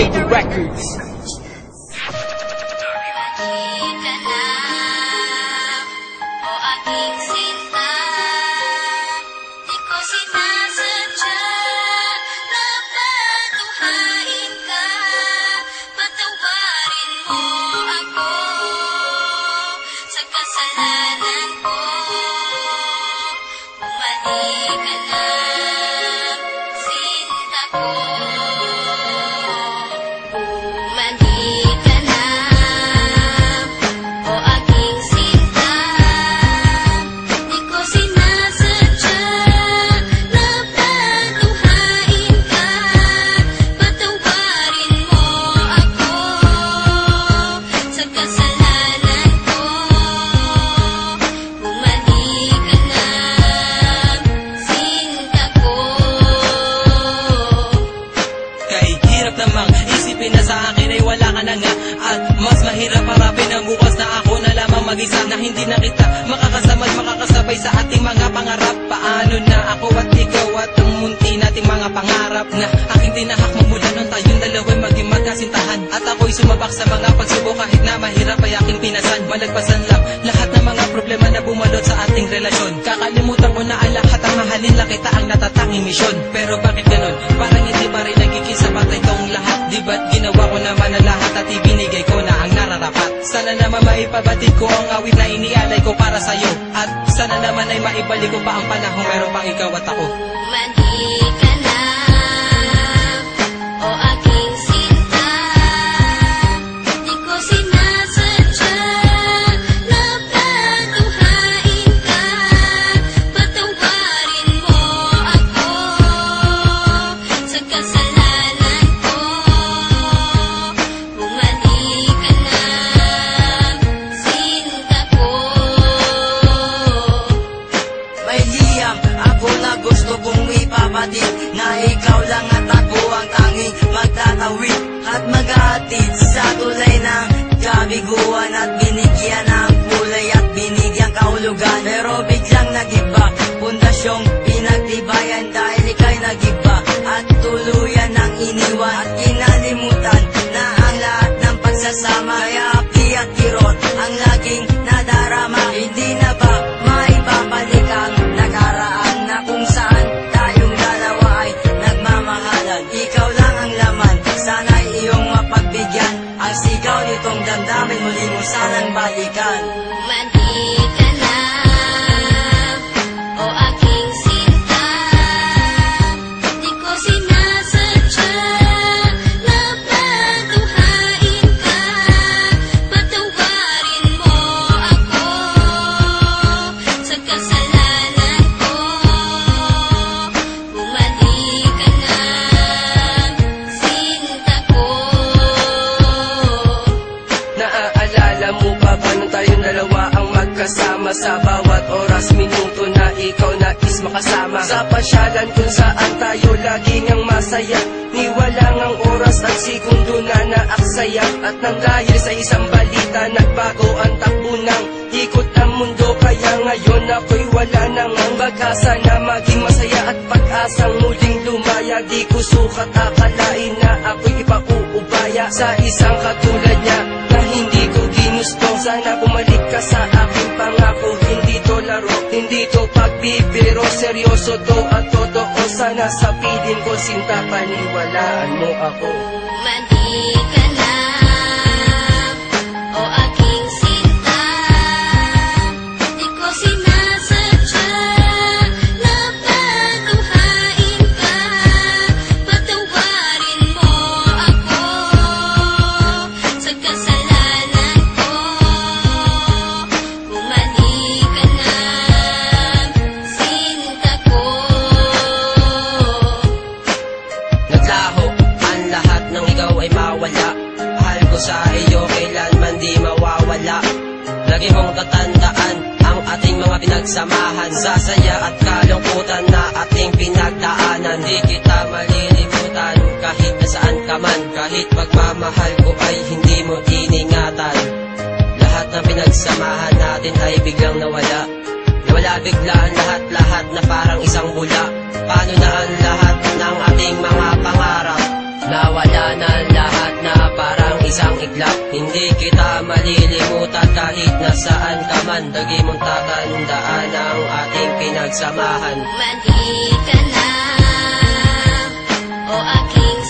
Major Records. Mag-isa na hindi na kita makakasama at makakasabay sa ating mga pangarap. Paano na ako at ikaw at ang munti nating mga pangarap na aking tinahak magmula nung tayong dalawa'y maging magkasintahan. At ako'y sumabak sa mga pagsubok kahit na mahirap ay aking pinasan. Malagpasan lang lahat ng mga problema na bumalot sa ating relasyon. Kakalimutan ko na ang lahat, ang mahalin lang kita ang natatanging misyon. Pero bakit ganon? Parang hindi pa rin nagiging sapat ay itong lahat. Di ba't ginawa ko naman ang lahat at ibinigay ko na ang nararapat? Sana naman maipabatid ko ang awit na inialay ko para sa'yo. At sana naman ay maibalik ko pa ang panahon meron pang ikaw at ako. Mandi ka na, o aking sinta. Di ko sinasadya na patuhain ka. Patawarin mo ako sa kasalanan ko. Bumalik ka na, sinta ko. May liyam ako na gusto kong ipabatid, na ikaw lang at ako ang tanging magtatawid at maghahatid sa tulay ng kabiguan at binigyan ng kulay at binigyang kahulugan. Pero biglang nagiba, pundasyong pinagtibayan dahil ika'y nagiba at tuluyan ng iniwan at kinalimutan na ang lahat ng pagsasama. Kaya api at kirot ang laging nadarama. Hindi na ba maibabalik ang nakaraan na kung saan tayong dalawa ay nagmamahalan? Ikaw lang ang laman, sana'y iyong mapagbigyan ang sigaw nitong damdamin, muli mo sanang balikan. Mandi ka na, o aking sinta. Di ko sinasadya na patuhain ka. Patawarin mo ako sa kasalanan ko. Bumalik ka na, sinta ko. Naaalala mo pa ba nung tayong dalawa ang magkasama sa bawat oras, minuto na ikaw nais makasama? Sa pasyalan kung saan tayo laging ang masaya, niwalang ang oras at segundo na naaksaya. At nang dahil sa isang balita, nagbago ang takbo ng ikot ang mundo. Kaya ngayon ako'y wala nang ang pag-asa na maging masaya at pag-asang muling lumaya. Di ko sukat akalain na ako'y ipauubaya sa isang katulad niya na hindi ko ginusto. Sana bumalik ka sa aking pangako. Hindi to laro, hindi to pagbibiro, seryoso to at totoo. Sana sa piling ko, sinta, paniwalaan mo ako. Mandi ka na, o aking sinta. Di ko sinasadya na patuhain ka. Patawarin mo ako sa kasalanan ko. Bumalik ka na, sinta ko. Naglaho ang lahat ng ikaw ay mawala. Mahal ko sa iyo kailanman di mawawala. Lagi mong tatandaan ang ating mga pinagsamahan, sa saya at kalungkutan na ating pinagdaanan. Di kita malilimutan kahit nasaan ka man. Kahit pagmamahal ko ay hindi mo iningatan. Lahat ng pinagsamahan natin ay biglang nawala. Nawala bigla ang lahat-lahat na parang isang bula. Paano na ang lahat ng ating mga pangarap? Nawala na lahat na parang isang iglap. Hindi kita malilimutan kahit nasaan ka man. Lagi mong tatandaan ang ating pinagsamahan. Mali ka na, o aking